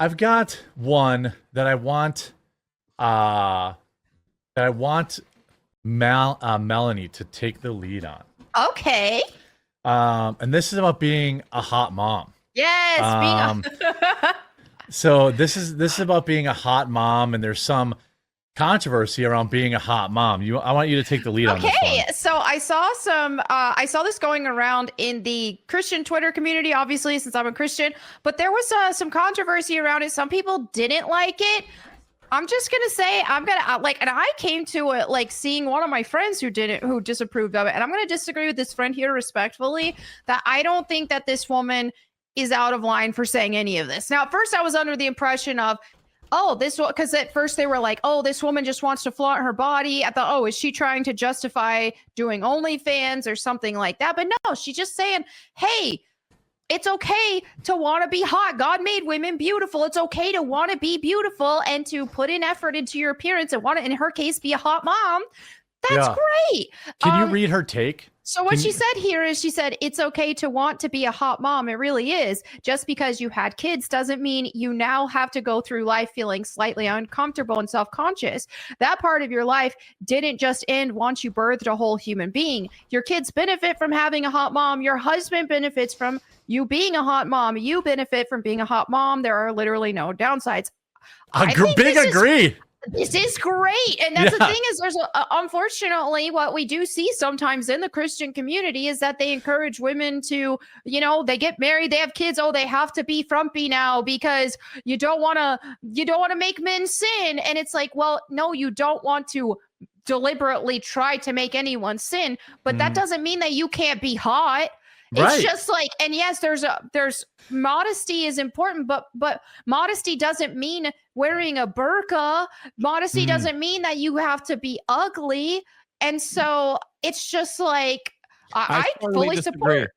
I've got one that I want. That I want Melonie to take the lead on. Okay. And this is about being a hot mom. Yes. So this is about being a hot mom, and there's some controversy around being a hot mom. I want you to take the lead on this one. Okay, so I saw this going around in the Christian Twitter community, obviously, since I'm a Christian, but there was some controversy around it. Some people didn't like it. I'm just gonna say and I came to it like seeing one of my friends who disapproved of it, and I'm gonna disagree with this friend here respectfully, that I don't think that this woman is out of line for saying any of this. Now, at first I was under the impression of, because at first they were like, oh, this woman just wants to flaunt her body. I thought, oh, is she trying to justify doing OnlyFans or something like that? But no, she's just saying, hey, it's okay to want to be hot. God made women beautiful. It's okay to want to be beautiful and to put in effort into your appearance and want to, in her case, be a hot mom. That's great. Can you read her take? So what she said here is, she said, it's okay to want to be a hot mom. It really is. Just because you had kids doesn't mean you now have to go through life feeling slightly uncomfortable and self-conscious. That part of your life didn't just end once you birthed a whole human being. Your kids benefit from having a hot mom. Your husband benefits from you being a hot mom. You benefit from being a hot mom. There are literally no downsides. Agree. This is great. And that's the thing is, there's unfortunately what we do see sometimes in the Christian community is that they encourage women to, they get married, they have kids. Oh, they have to be frumpy now because you don't want to make men sin. And it's like, well, no, you don't want to deliberately try to make anyone sin, but that doesn't mean that you can't be hot. It's just like, and yes, there's modesty is important, but modesty doesn't mean wearing a burqa. Modesty doesn't mean that you have to be ugly. And so it's just like, I fully support.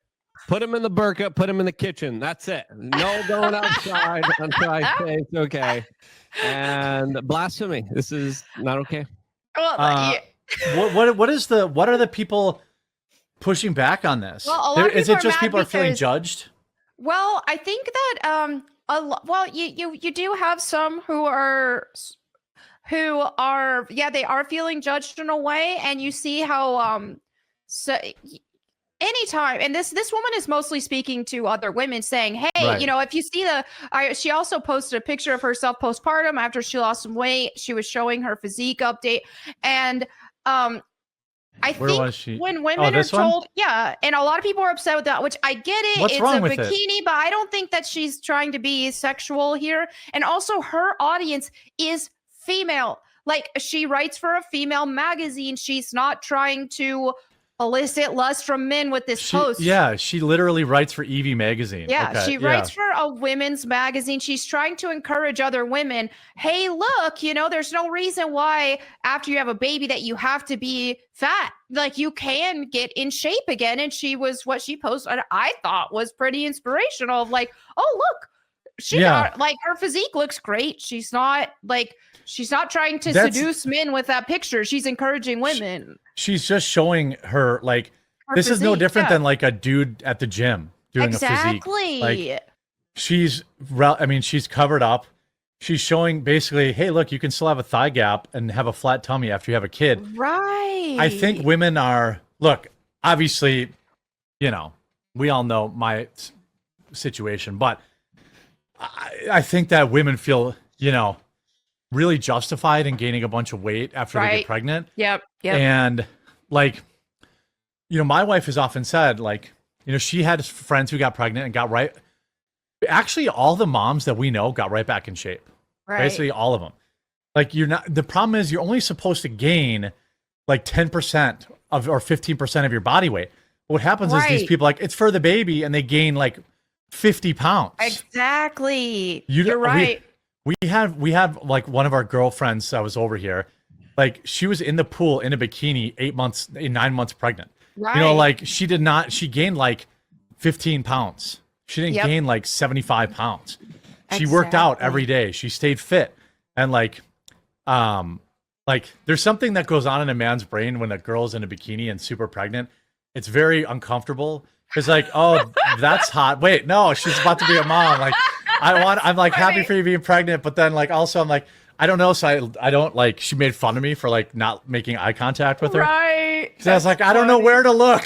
Put him in the burqa, put him in the kitchen. That's it. No going outside until I say it's okay. And blasphemy. This is not okay. Well, what are the people pushing back on this? Well, is it just people are feeling judged? Well, I think that you do have some who are they are feeling judged in a way, and you see how so anytime, and this woman is mostly speaking to other women, saying, hey, if you see she also posted a picture of herself postpartum after she lost some weight. She was showing her physique update, and I think when women are told, and a lot of people are upset with that, which I get it. What's wrong with bikini, but I don't think that she's trying to be sexual here. And also her audience is female. Like, she writes for a female magazine. She's not trying to elicit lust from men with this post. Yeah, she literally writes for Evie magazine. Yeah, she writes for a women's magazine. She's trying to encourage other women. Hey, look, there's no reason why after you have a baby that you have to be fat. Like, you can get in shape again. And what she posted, I thought was pretty inspirational of like, oh, look, her physique looks great. She's not trying to seduce men with that picture. She's encouraging women. She's just showing her this physique, is no different than like a dude at the gym doing a physique. Like, she's covered up. She's showing basically, hey, look, you can still have a thigh gap and have a flat tummy after you have a kid. Right. I think women obviously, we all know my situation, but I think that women feel, really justified in gaining a bunch of weight after they get pregnant. Yep. And my wife has often said, she had friends who got pregnant and got actually all the moms that we know got right back in shape. Right. Basically all of them. The problem is you're only supposed to gain 10% or 15% of your body weight. What happens is these people it's for the baby, and they gain 50 pounds. Exactly. You're right. We have one of our girlfriends that was over here, she was in the pool in a bikini 9 months pregnant. Right. She gained 15 pounds. She didn't gain 75 pounds. She worked out every day. She stayed fit. And there's something that goes on in a man's brain when a girl's in a bikini and super pregnant. It's very uncomfortable. It's oh, that's hot. Wait, no, she's about to be a mom. I'm like happy Right. for you being pregnant, but then like also I'm like, I don't know, so I don't like. She made fun of me for like not making eye contact with her. Right. So I was like, I don't know where to look.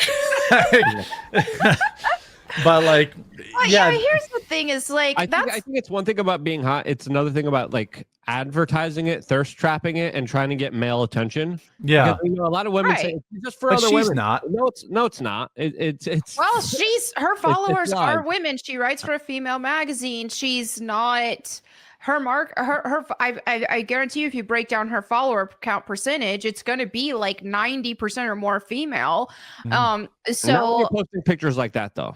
But like, Well, yeah, here's the thing: is like I think it's one thing about being hot. It's another thing about like advertising it, thirst trapping it, and trying to get male attention. yeah. Because, a lot of women Right. say it's just for But other she's women. not. No, it's not. It's Well, her followers are live. women. She writes for a female magazine. She's not I guarantee you, if you break down her follower count percentage, it's going to be like 90% or more female. Mhm. not when So you're posting pictures like that though.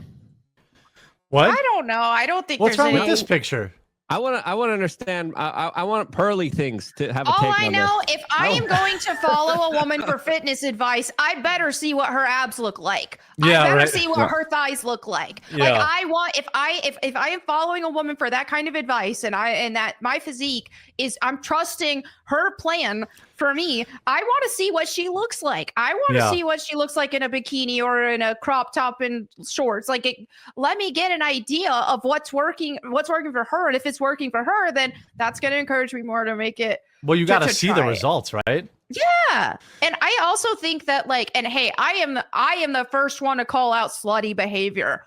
What? I don't know. I don't think What's there's wrong with any. this picture? I want to understand. I want pearly things to have a All take I on know, this. if I am going to follow a woman for fitness advice, I better see what her abs look like. Yeah, I better right. see what Yeah. her thighs look like. Yeah. Like I want, if I am following a woman for that kind of advice, and that my physique is, I'm trusting her plan for me. I want to see what she looks like. I want to Yeah. see what she looks like in a bikini or in a crop top and shorts. Like, let me get an idea of what's working for her, and if it's working for her, then that's going to encourage me more to make it. Well, you got to to see the try it. results, right? Yeah. And I also think that, like, and hey, I am the first one to call out slutty behavior.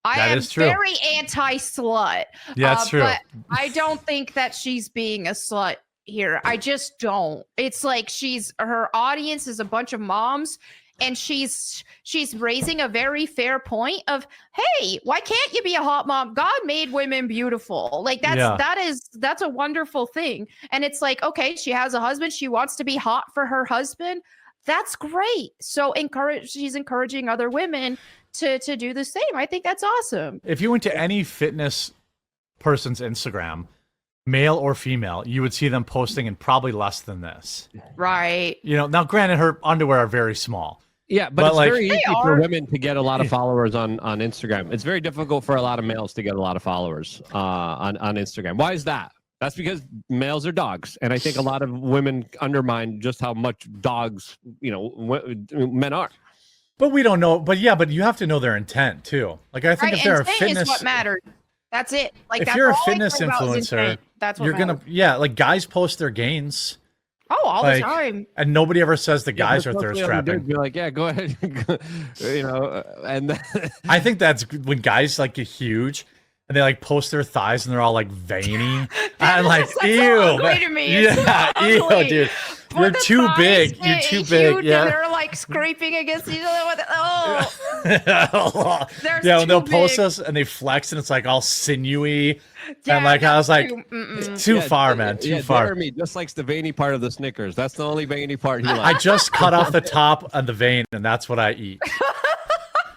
I That am is true. very anti-slut. Yeah, that's true. But I don't think that she's being a slut here. I just don't. It's like her audience is a bunch of moms, and she's raising a very fair point of, hey, why can't you be a hot mom? God made women beautiful. Like that's a wonderful thing. And it's like, okay, she has a husband, she wants to be hot for her husband. That's great. So she's encouraging other women to do the same. I think that's awesome. If you went to any fitness person's Instagram, male or female, you would see them posting in probably less than this. Right. You know, now granted, her underwear are very small. Yeah, but it's like- very easy They for are. women to get a lot of followers on Instagram. It's very difficult for a lot of males to get a lot of followers on Instagram. Why is that? That's because males are dogs, and I think a lot of women undermine just how much dogs, men are. But we don't know. But yeah, but you have to know their intent too. Like I think Right. if they're a Intent fitness, is what matters. That's it. Like, if that's you're a all I fitness care about is influencer, intent. That's what you're gonna matters. like guys post their gains, Oh, all like, the time. and nobody ever says the guys Yeah, are but thirst mostly other dudes trapping. be like, yeah, go ahead, and then, I think that's when guys like get huge and they like post their thighs and they're all like veiny. I'm like, That's so ew, ugly to me. It's yeah, so ew, ugly. dude. When You're the too thighs big. You're get too huge big. and Yeah. they're like scraping against each other. They're Yeah, when they'll too post big. us and they flex and it's like all sinewy. Yeah, and like I was like, mm-mm. too Yeah, far, man. Too yeah, far. Jeremy just likes the veiny part of the Snickers. That's the only veiny part he I likes. just cut off the top of the vein and that's what I eat.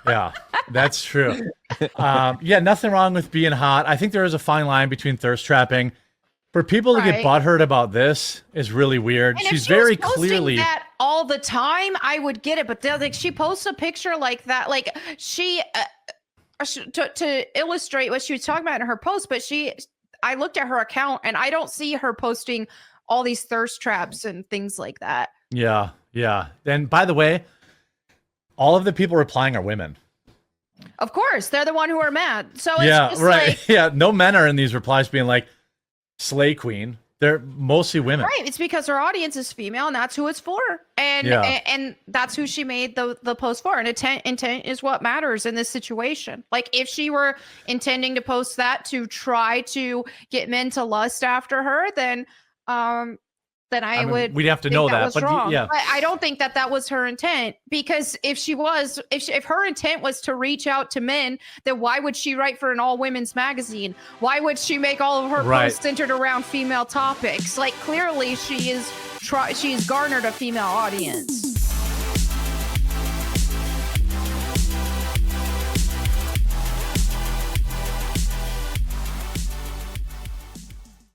Yeah, that's true. Yeah, nothing wrong with being hot. I think there is a fine line between thirst trapping. For people to get Right. butthurt about this is really weird. And if She's she was very posting clearly that all the time, I would get it. But like, she posts a picture like that, like she to illustrate what she was talking about in her post. But I looked at her account and I don't see her posting all these thirst traps and things like that. Yeah, yeah. And by the way, all of the people replying are women. Of course, they're the one who are mad. So it's Yeah, just right. like, Yeah, no men are in these replies being like, slay queen. They're mostly women. right. It's because her audience is female, and that's who it's for. And Yeah. and that's who she made the post for. And intent is what matters in this situation. Like, if she were intending to post that to try to get men to lust after her, then I mean, would. we'd have to think know that, was but wrong. yeah. But I don't think that was her intent, because if her intent was to reach out to men, then why would she write for an all women's magazine? Why would she make all of her Right. posts centered around female topics? Like, clearly she's garnered a female audience.